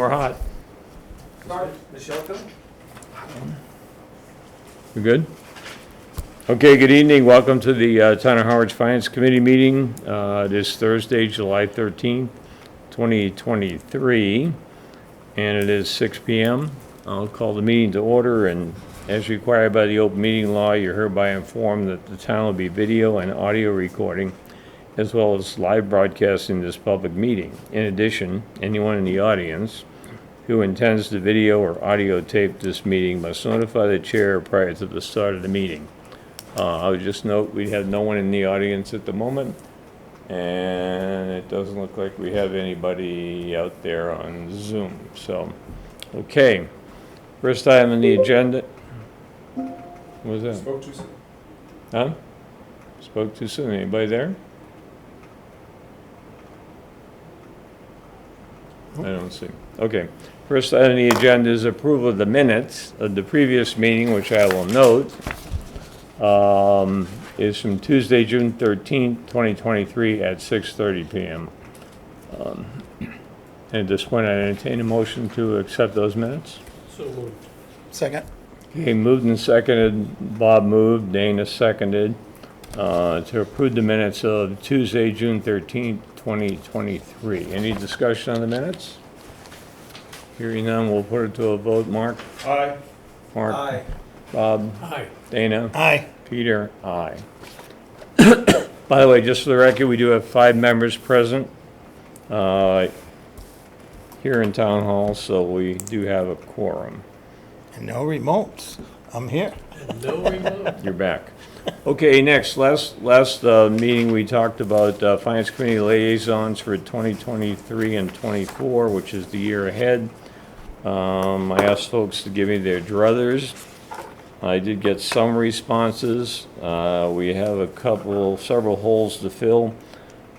we're hot. Sorry, Michelle, come. We good? Okay, good evening. Welcome to the Town of Harwich Finance Committee meeting this Thursday, July 13th, 2023, and it is 6 p.m. I'll call the meeting to order, and as required by the open meeting law, you're hereby informed that the town will be video and audio recording as well as live broadcasting this public meeting. In addition, anyone in the audience who intends to video or audio tape this meeting must notify the chair prior to the start of the meeting. I would just note we have no one in the audience at the moment, and it doesn't look like we have anybody out there on Zoom. So, okay, first item on the agenda. What was that? Spoke too soon. Huh? Spoke too soon. Anybody there? I don't see. Okay. First item on the agenda is approval of the minutes of the previous meeting, which I will note is from Tuesday, June 13th, 2023 at 6:30 p.m. And at this point, I entertain a motion to accept those minutes. So moved. Second. Okay, moved and seconded. Bob moved, Dana seconded, to approve the minutes of Tuesday, June 13th, 2023. Any discussion on the minutes? Hearing none, we'll put it to a vote. Mark? Aye. Mark? Aye. Bob? Aye. Dana? Aye. Peter? Aye. By the way, just for the record, we do have 5 members present here in Town Hall, so we do have a quorum. And no remotes. I'm here. No remote. You're back. Okay, next, last meeting, we talked about Finance Committee liaisons for 2023 and 24, which is the year ahead. I asked folks to give me their druthers. I did get some responses. We have several holes to fill.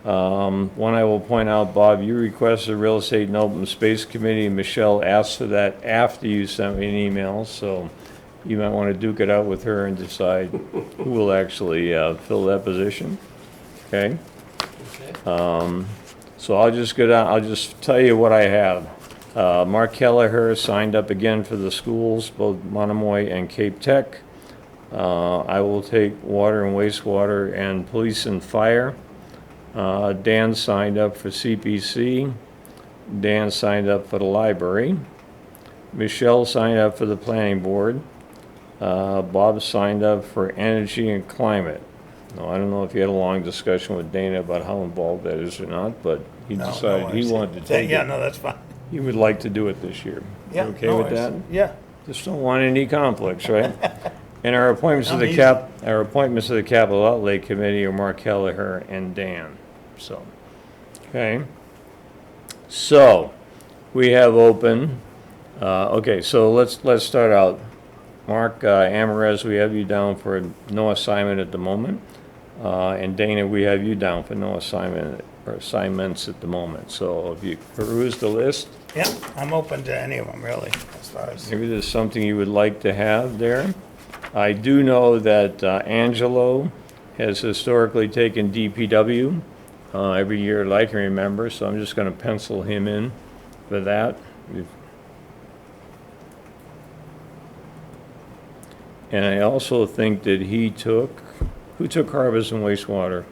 One I will point out, Bob, you requested a Real Estate and Open Space Committee. Michelle asked for that after you sent me an email, so you might want to duke it out with her and decide who will actually fill that position. Okay? So I'll just go down, I'll just tell you what I have. Mark Kelleher signed up again for the schools, both Monomoy and Cape Tech. I will take water and wastewater and police and fire. Dan signed up for CPC. Dan signed up for the library. Michelle signed up for the planning board. Bob signed up for energy and climate. Now, I don't know if you had a long discussion with Dana about how involved that is or not, but he decided he wanted to take it. Yeah, no, that's fine. He would like to do it this year. Yeah. You okay no with worries. that? Yeah. Just don't want any conflicts, right? And our appointments to I'm the easy. our appointments to the Capital Outlay Committee are Mark Kelleher and Dan. So, okay. So, we have open. Okay, so let's start out. Mark Amarez, we have you down for no assignment at the moment, and Dana, we have you down for no assignment or assignments at the moment. So, if you peruse the list. Yeah, I'm open to any of them, really, as far as. Maybe there's something you would like to have there. I do know that Angelo has historically taken DPW every year that I can remember, so I'm just going to pencil him in for that. And I also think that who took Harvest and Wastewater?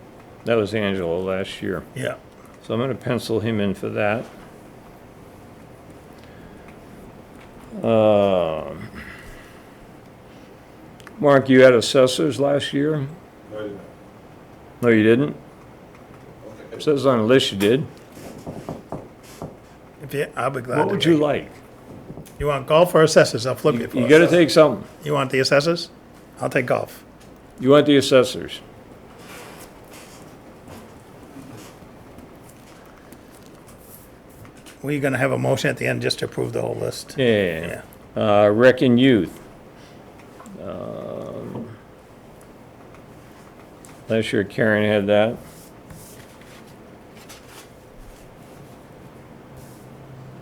That was Angelo last year. Yeah. So I'm going to pencil him in for that. Mark, you had assessors last year? No, I did not. No, you didn't? Okay. It says on the list you did. If you, I'll be glad What to. would you like? You want golf or assessors? I'll flip you for You got to assessors. take something. You want the assessors? I'll take golf. You want the assessors. We're gonna have a motion at the end just to approve the whole list. Yeah. Rec and Youth. Last year Karen had that.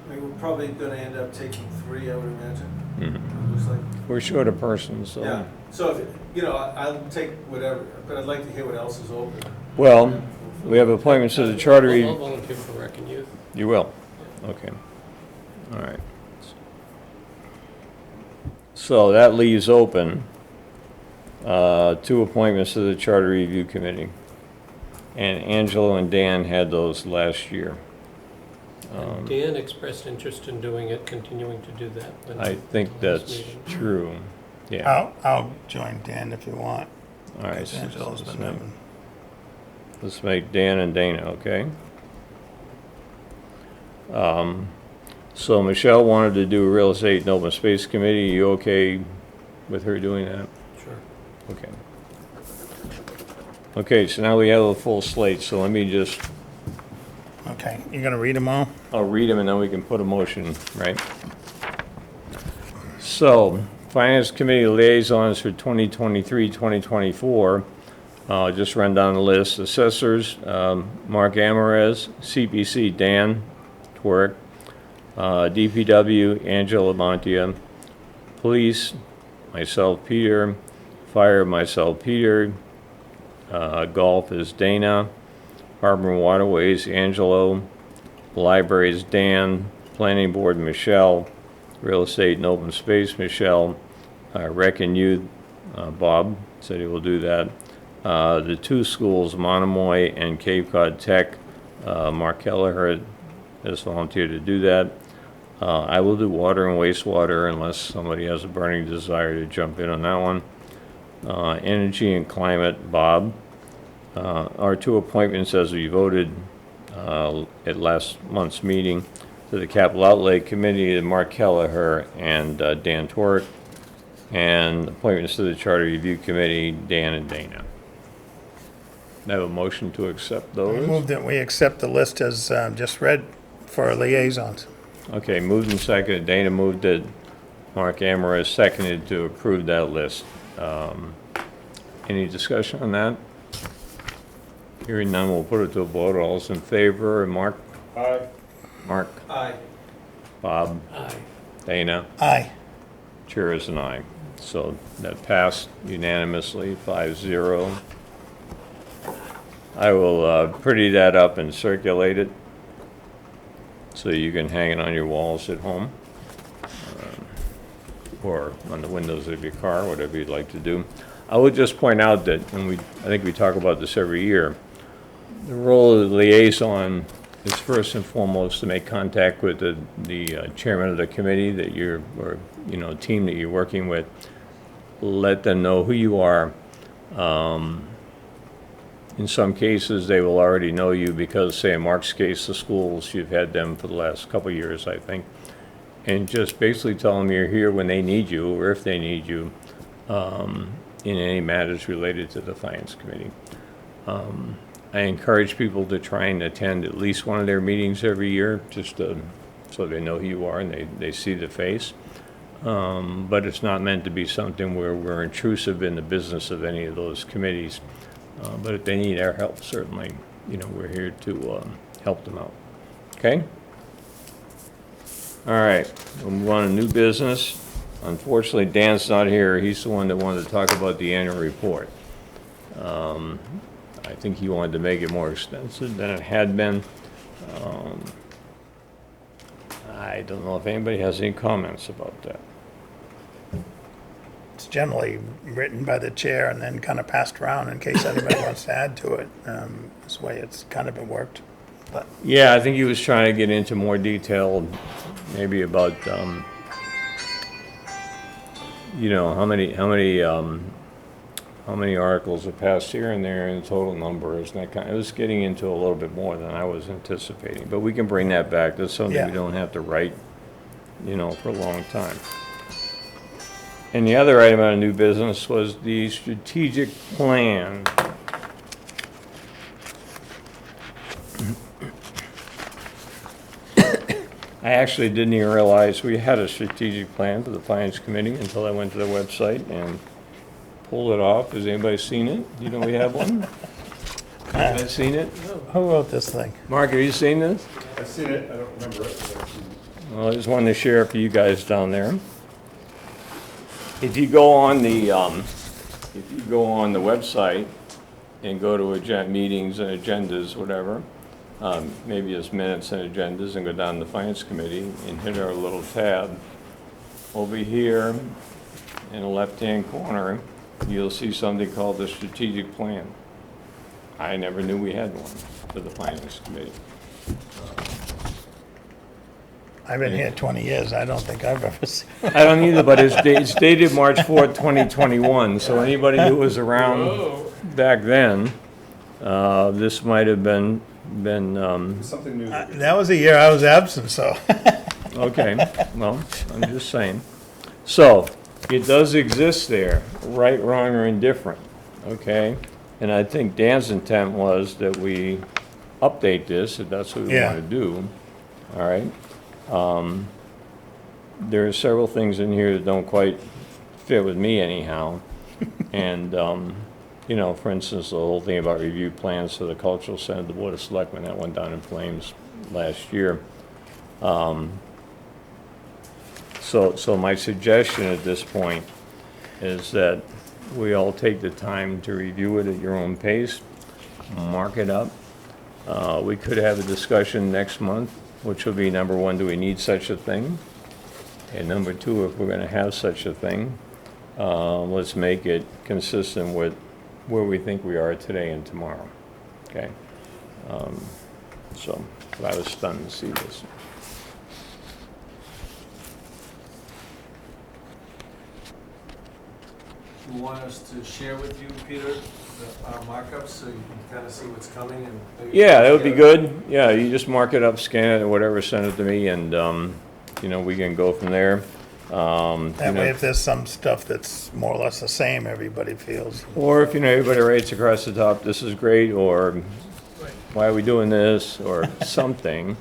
We're probably gonna end up taking 3, I would imagine. Mhm. It looks like. We're short a person, so. Yeah, so, if, I'll take whatever, but I'd like to hear what else is open. Well, we have appointments to the Charter. I'll volunteer for Rec and Youth. You will? Okay. All right. So that leaves open two appointments to the Charter Review Committee. And Angelo and Dan had those last year. And Dan expressed interest in doing it, continuing to do that. when I think the last that's meeting. true. Yeah. I'll join Dan if you want. All right. Because Angelo's been having. Let's make Dan and Dana, okay? So Michelle wanted to do a real estate and open space committee. You okay with her doing that? Sure. Okay. Okay, so now we have a full slate, so let me just, Okay, you gonna read them all? I'll read them and then we can put a motion, right? So, Finance Committee liaisons for 2023, 2024. Just run down the list. Assessors, Mark Amarez, CPC, Dan Twerk, DPW, Angela Montia, Police, myself, Peter, Fire, myself, Peter, Golf is Dana, Harbor and Waterways, Angelo, Libraries, Dan, Planning Board, Michelle, Real Estate and Open Space, Michelle, Rec and Youth, Bob said he will do that. The two schools, Monomoy and Cape Cod Tech, Mark Kelleher has volunteered to do that. I will do water and wastewater unless somebody has a burning desire to jump in on that one. Energy and Climate, Bob. Our two appointments as we voted at last month's meeting to the Capital Outlay Committee, Mark Kelleher and Dan Torek. And appointments to the Charter Review Committee, Dan and Dana. I have a motion to accept I those. move that we accept the list as just read for liaisons. Okay, moved and seconded. Dana moved it. Mark Amara seconded to approve that list. Any discussion on that? Hearing none, we'll put it to a vote. All's in favor. Mark? Aye. Mark? Aye. Bob? Aye. Dana? Aye. Chair is an aye. So that passed unanimously, 5-0. I will pretty that up and circulate it so you can hang it on your walls at home or on the windows of your car, whatever you'd like to do. I would just point out that, and I think we talk about this every year, the role of the liaison is first and foremost to make contact with the chairman of the committee that you're, or, team that you're working with. Let them know who you are. In some cases, they will already know you because, say, in Mark's case, the schools, you've had them for the last couple of years, I think. And just basically tell them you're here when they need you, or if they need you, in any matters related to the Finance Committee. I encourage people to try and attend at least one of their meetings every year, just so they know who you are and they see the face. But it's not meant to be something where we're intrusive in the business of any of those committees. But if they need our help, certainly, we're here to help them out. Okay? All right, we'll move on to new business. Unfortunately, Dan's not here. He's the one that wanted to talk about the annual report. I think he wanted to make it more extensive than it had been. I don't know if anybody has any comments about that. It's generally written by the chair and then kind of passed around in case anybody wants to add to it. This way it's kind of been worked. But Yeah, I think he was trying to get into more detail, maybe about, how many articles are passed here and there and the total numbers and that kind. It was getting into a little bit more than I was anticipating, but we can bring that back. That's something we Yeah. don't have to write, for a long time. And the other item on new business was the strategic plan. I actually didn't even realize we had a strategic plan for the Finance Committee until I went to the website and pulled it off. Has anybody seen it? You know we have one? I've seen it. who wrote this thing? Mark, have you seen this? I've seen it, I don't remember it. Well, I just wanted to share it for you guys down there. If you go on the website and go to meetings and agendas, whatever, maybe it's minutes and agendas, and go down to the Finance Committee and hit our little tab. Over here, in the left-hand corner, you'll see something called the strategic plan. I never knew we had one for the finance committee. I've been here 20 years, I don't think I've ever seen. I don't either, but it's dated March 4th, 2021, so anybody who was around Oh, back then, this might have been, Something new. That was a year I was absent, so. okay, well, I'm just saying. So, it does exist there, right, wrong, or indifferent, okay? And I think Dan's intent was that we update this, if that's what we Yeah. want to do, all right? There are several things in here that don't quite fit with me anyhow. And, you know, for instance, the whole thing about review plans for the cultural center, the Board of Selectmen, that went down in flames last year. So my suggestion at this point is that we all take the time to review it at your own pace, mark it up. We could have a discussion next month, which will be, number one, do we need such a thing? And number two, if we're gonna have such a thing, let's make it consistent with where we think we are today and tomorrow, okay? So, but I was stunned to see this. You want us to share with you, Peter, our markups, so you can kind of see what's coming and maybe. Yeah, that would be good. Yeah, you just mark it up, scan it, or whatever, send it to me, and, you know, we can go from there. That way, if there's some stuff that's more or less the same, everybody feels. Or if, you know, everybody writes across the top, this is great, or why are we doing this, or something,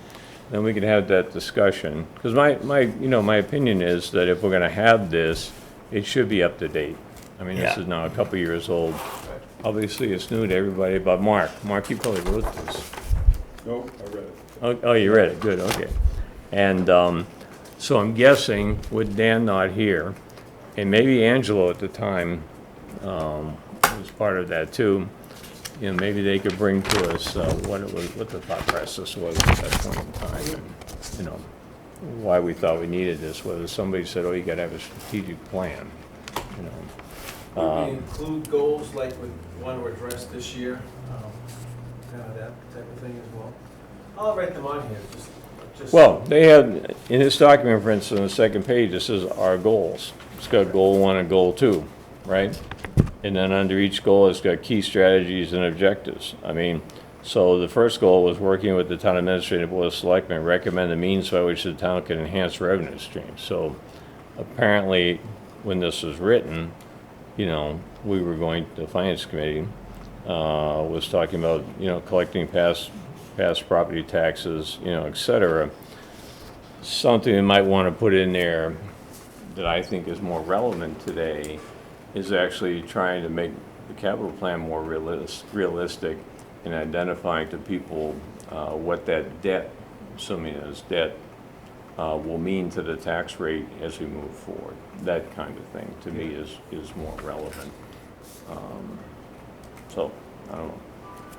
then we can have that discussion. Because my opinion is that if we're gonna have this, it should be up to date. I mean, this Yeah. is now a couple years old. Obviously, it's new to everybody, but Mark, you probably wrote this. Nope, I read it. Oh, you read it, good, okay. And, so I'm guessing with Dan not here, and maybe Angelo at the time, was part of that too, you know, maybe they could bring to us, what the thought process was at that point in time, and, you know, why we thought we needed this, whether somebody said, oh, you gotta have a strategic plan, you know. Would we include goals like we want to address this year? Kind of that type of thing as well? I'll write them on here, just. Well, they have, in this document, for instance, on the second page, it says our goals. It's got goal 1 and goal 2, right? And then under each goal, it's got key strategies and objectives. I mean, so the first goal was working with the town administrative board of selectmen, recommend the means by which the town can enhance revenue streams. So apparently, when this was written, you know, we were going, the finance committee was talking about, you know, collecting past property taxes, you know, et cetera. Something we might want to put in there that I think is more relevant today is actually trying to make the capital plan more realistic in identifying to people what that debt, assuming it's debt, will mean to the tax rate as we move forward. That kind of thing, to me, is more relevant. So, I don't know.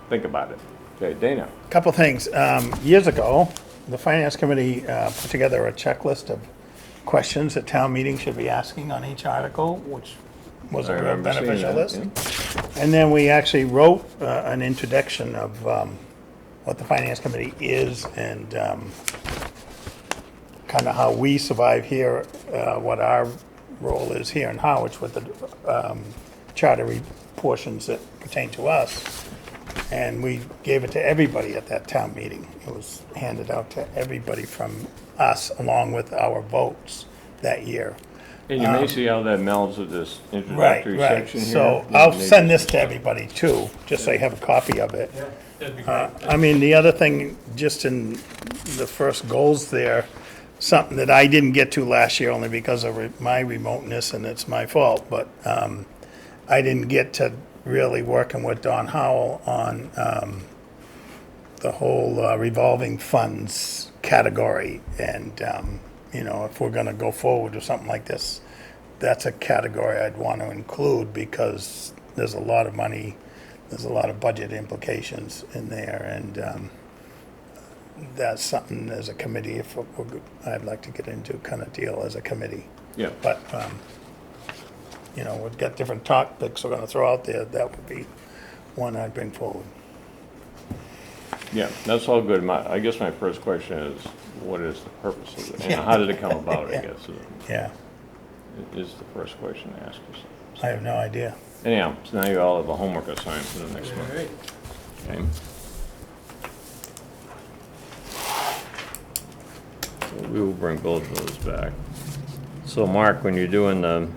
Think about it. Okay, Dana. Couple things. Years ago, the Finance Committee put together a checklist of questions that town meetings should be asking on each article, which was I a real remember seeing beneficial that, list. And then we actually wrote an introduction of what the Finance Committee is and kind of how we survive here, what our role is here in Harwich with the charter portions that pertain to us. And we gave it to everybody at that town meeting. It was handed out to everybody from us, along with our votes that year. And you may see how that melds with this Right, introductory right. section here. So I'll send this to everybody too, just so you have a copy of it. that'd be great. I mean, the other thing, just in the first goals there, something that I didn't get to last year only because of my remoteness, and it's my fault, but I didn't get to really working with Don Howell on the whole revolving funds category. And, you know, if we're gonna go forward with something like this, that's a category I'd want to include because there's a lot of money, there's a lot of budget implications in there, and that's something as a committee, if I'd like to get into kind of deal as a committee. Yeah, But you know, we've got different topics we're gonna throw out there, that would be one I'd bring forward. Yeah, that's all good. I guess my first question is, what is the purpose of it? And Yeah. how did it come about, I Yeah. guess, Yeah, is the first question to ask yourself. I have no idea. Anyhow, so now you all have a homework assignment for the next All one. right. Okay. So we will bring both of those back. So Mark, when you're doing the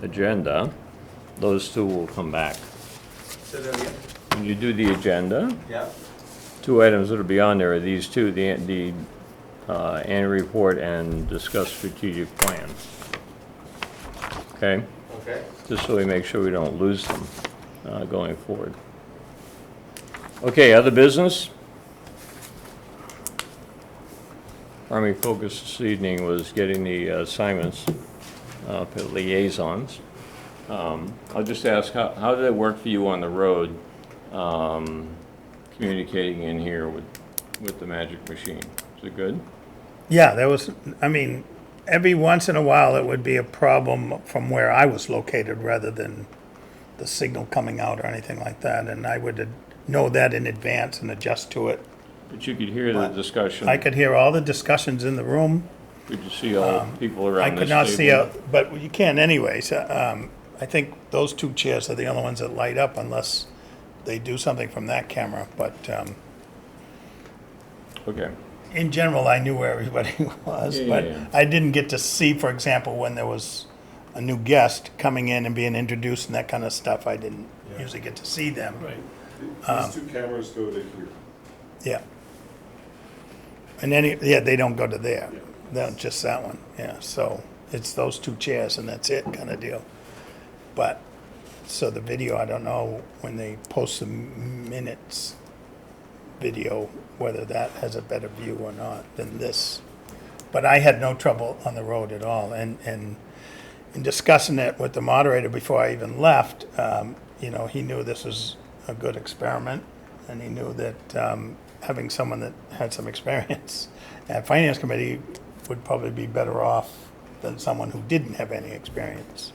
agenda, those two will come back. Say that again? When you do the agenda, Yeah. two items that'll be on there are these two, the annual report and discuss strategic plan. Okay? Okay. Just so we make sure we don't lose them going forward. Okay, other business? Primary focus this evening was getting the assignments for liaisons. I'll just ask, how did it work for you on the road, communicating in here with the magic machine? Is it good? Yeah, there was, I mean, every once in a while, it would be a problem from where I was located rather than the signal coming out or anything like that, and I would know that in advance and adjust to it. But you could hear the discussion. I could hear all the discussions in the room. Could you see all the people around I this could not see, table? but you can anyways. I think those two chairs are the only ones that light up unless they do something from that camera, but Okay. in general, I knew where everybody was, Yeah, but yeah, yeah. I didn't get to see, for example, when there was a new guest coming in and being introduced and that kind of stuff. I didn't Yeah. usually get to see them. Right. These two cameras go to here. Yeah. And they don't go to there. They're just that one, yeah. So it's those two chairs and that's it kind of deal. But, so the video, I don't know when they post the minutes video, whether that has a better view or not than this. But I had no trouble on the road at all. And in discussing it with the moderator before I even left, you know, he knew this was a good experiment, and he knew that having someone that had some experience at Finance Committee would probably be better off than someone who didn't have any experience.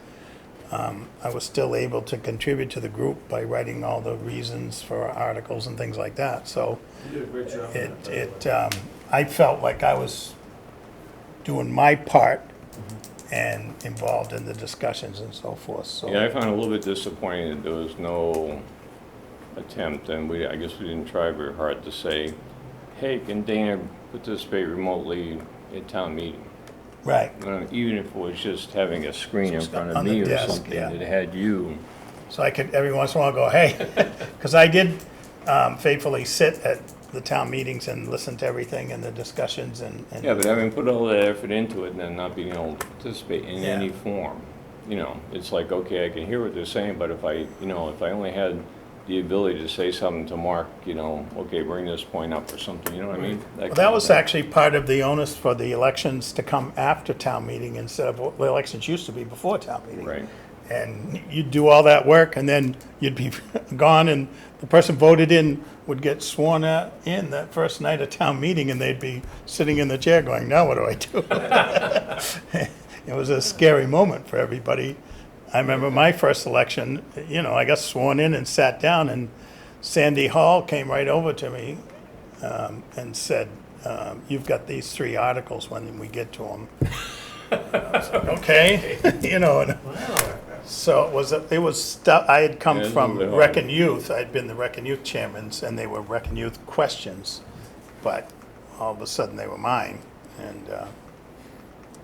I was still able to contribute to the group by writing all the reasons for articles and things like that, so You did a great job. on that. I felt like I was doing my part and involved in the discussions and so forth, so. Yeah, I found it a little bit disappointing that there was no attempt, and I guess we didn't try very hard to say, hey, can Dana participate remotely at town meeting? Right, Even if it was just having a screen in front of On the me or desk, something yeah. that had you. so I could every once in a while go, hey, because I did faithfully sit at the town meetings and listen to everything and the discussions and. Yeah, but having put all that effort into it and then not being able to participate in Yeah. any form, you know, it's like, okay, I can hear what they're saying, but if I only had the ability to say something to Mark, you know, okay, bring this point up or something, you know what I mean? Well, that was actually part of the onus for the elections to come after town meeting instead of what the elections used to be before town meeting. Right. And you'd do all that work and then you'd be gone and the person voted in would get sworn in that first night of town meeting and they'd be sitting in the chair going, now what do I do? It was a scary moment for everybody. I remember my first election, you know, I got sworn in and sat down and Sandy Hall came right over to me and said, you've got these 3 articles when we get to them. Okay, you know, and so it was stuff, I had come Yeah, it's a from little bit Rec hard. and Youth, I'd been the Rec and Youth chairmans, and they were Rec and Youth questions, but all of a sudden they were mine, and,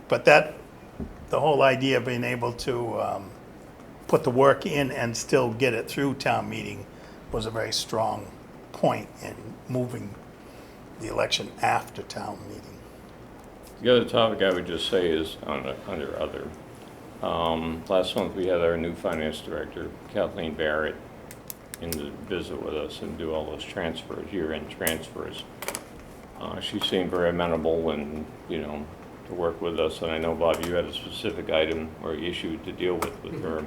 but the whole idea of being able to put the work in and still get it through town meeting was a very strong point in moving the election after town meeting. The other topic I would just say is under other. Last month, we had our new finance director, Kathleen Barrett, in to visit with us and do all those transfers, year-end transfers. She seemed very amenable and, you know, to work with us. And I know, Bob, you had a specific item or issue to deal with her.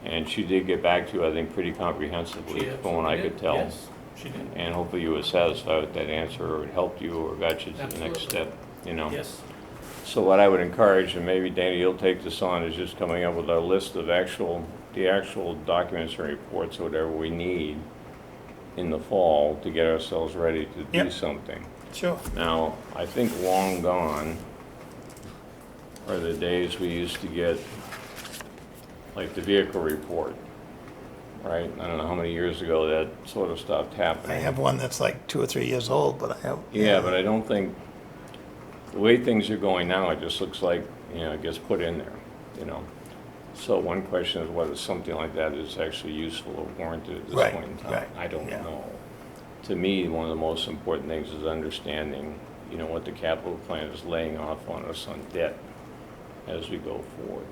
And she did get back to you, I think, pretty comprehensively, She from what I absolutely could did. tell. Yes, she did. And hopefully you were satisfied with that answer, or it helped you, or got you to the next Absolutely. step, you know? Yes. So what I would encourage, and maybe Danny, you'll take this on, is just coming up with a list of the actual documents and reports or whatever we need in the fall to get ourselves ready to do Yep. something. Sure. Now, I think long gone are the days we used to get, like, the vehicle report, right? I don't know how many years ago that sort of stopped I happening. have one that's like 2 or 3 years old, but I have. Yeah, but I don't think, the way things are going now, it just looks like, it gets put in there, you know? So one question is whether something like that is actually useful or warranted at this Right, point in time. right, I don't yeah. know. To me, one of the most important things is understanding, what the capital plan is laying off on us on debt as we go forward.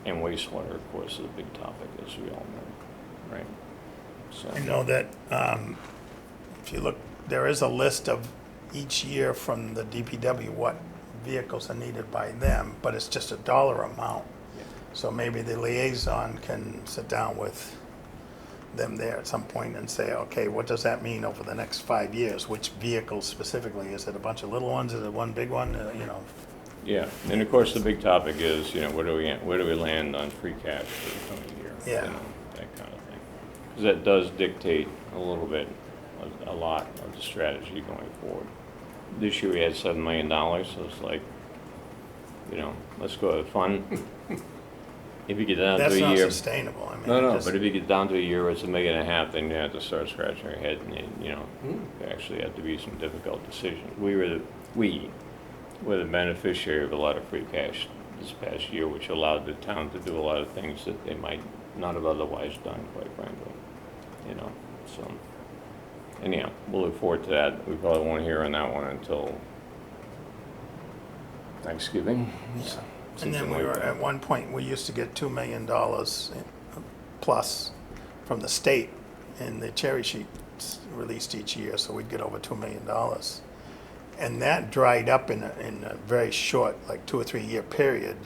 And wastewater, of course, is a big topic, as we all know, right? So, I know that if you look, there is a list of each year from the DPW what vehicles are needed by them, but it's just a dollar amount. Yeah. So maybe the liaison can sit down with them there at some point and say, okay, what does that mean over the next 5 years? Which vehicles specifically? Is it a bunch of little ones? Is it one big one? yeah, and of course, the big topic is, where do we land on free cash for the coming year? Yeah. That kind of thing. Because that does dictate a little bit, a lot of the strategy going forward. This year we had $7 million, so it's like, let's go have fun. If you get down to a That's year. not sustainable. I mean, No, just- but if you get down to a year where it's $1.5 million, then you have to start scratching your head, and there actually have to be some difficult decisions. We were the beneficiary of a lot of free cash this past year, which allowed the town to do a lot of things that they might not have otherwise done, quite frankly. So anyhow, we'll look forward to that. We probably won't hear on that one until Thanksgiving. Yeah. And Something then we like were, that. at one point, we used to get $2 million plus from the state in the cherry sheets released each year, so we'd get over $2 million. And that dried up in a very short, like 2 or 3 year period,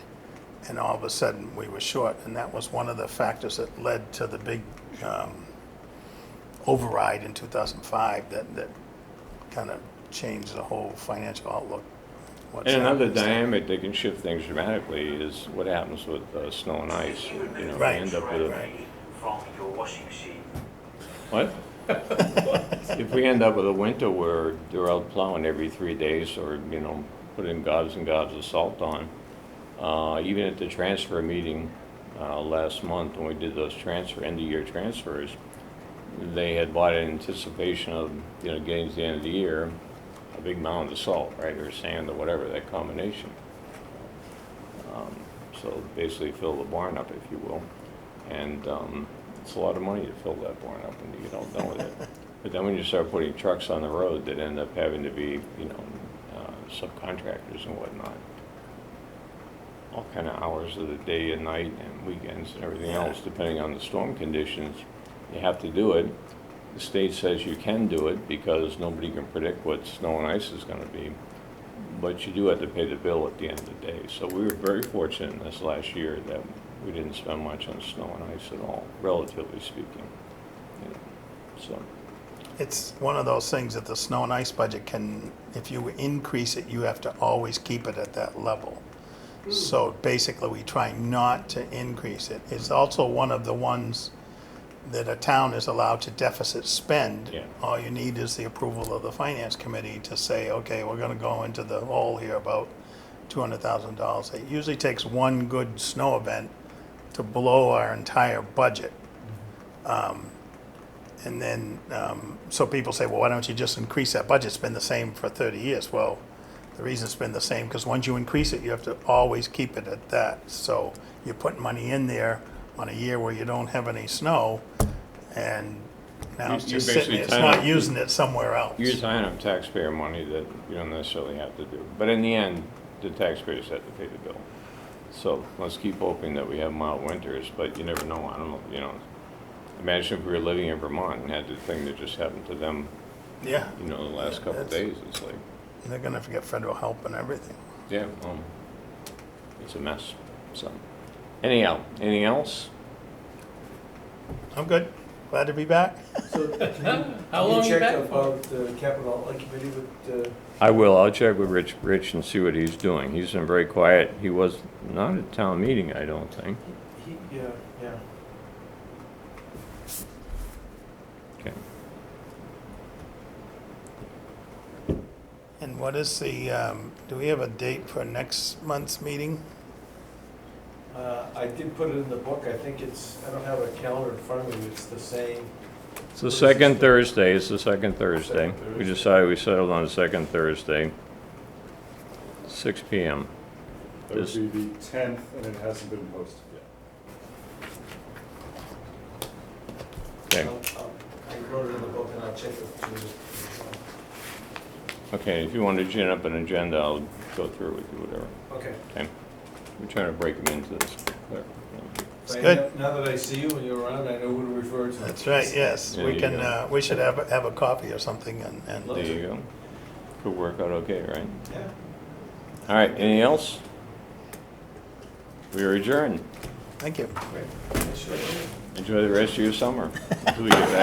and all of a sudden we were short, and that was one of the factors that led to the big override in 2005 that kind of changed the whole financial outlook. What's And another happening. dynamic that can shift things dramatically is what happens with snow and ice. We Right, end up with a, right. From your washing machine. what? If we end up with a winter where they're out plowing every 3 days or, putting gobs and gobs of salt on, even at the transfer meeting last month when we did those end-of-year transfers, they had bought in anticipation of, getting to the end of the year, a big mound of salt, right, or sand or whatever, that combination. So basically fill the barn up, if you will. And it's a lot of money to fill that barn up when you get all done with it. But then when you start putting trucks on the road that end up having to be, subcontractors and whatnot, all kind of hours of the day and night and weekends and everything else, depending on the storm conditions, you have to do it. The state says you can do it because nobody can predict what snow and ice is going to be, but you do have to pay the bill at the end of the day. So we were very fortunate in this last year that we didn't spend much on snow and ice at all, relatively speaking. So, It's one of those things that the snow and ice budget can, if you increase it, you have to always keep it at that level. So basically, we try not to increase it. It's also one of the ones that a town is allowed to deficit spend. Yeah. All you need is the approval of the finance committee to say, okay, we're gonna go into the hole here about $200,000. It usually takes one good snow event to blow our entire budget. And then, so people say, well, why don't you just increase that budget? It's been the same for 30 years. Well, the reason it's been the same, because once you increase it, you have to always keep it at that. So you put money in there on a year where you don't have any snow, and now it's You're just sitting basically there. It's tying not up- using it somewhere else. you're tying up taxpayer money that you don't necessarily have to do. But in the end, the taxpayers have to pay the bill. So let's keep hoping that we have mild winters, but you never know. I don't know, imagine if we were living in Vermont and had the thing that just happened to them, Yeah, the last couple of that's- days. It's like, they're gonna have to get federal help and everything. yeah, it's a mess. So anyhow, anything else? I'm good. Glad to be back. So, How long you back check for? about the capital outlay committee with, I will, I'll check with Rich and see what he's doing. He's been very quiet. He was not at town meeting, I don't think. yeah, yeah. Okay. And what is the, do we have a date for next month's meeting? I did put it in the book, I think it's, I don't have a calendar in front of me, it's the same. It's the second Thursday, it's the second Thursday. Second We Thursday. decided, we settled on the second Thursday, 6 PM. That would This- be the 10th, and it hasn't been posted yet. Okay, I wrote it in the book and I'll check with Julie. okay, if you want to gin up an agenda, I'll go through it with you, whatever. Okay. Okay. We're trying to break them into this. It's Right, good. Now that I see you and you're around, I know who to refer to. That's right, yes. There We you can, go. we should have a coffee or something and There you go. Could work out okay, right? Yeah. All right, anything else? We are adjourned. thank you. Great. Sure. Enjoy the rest of your summer until we get back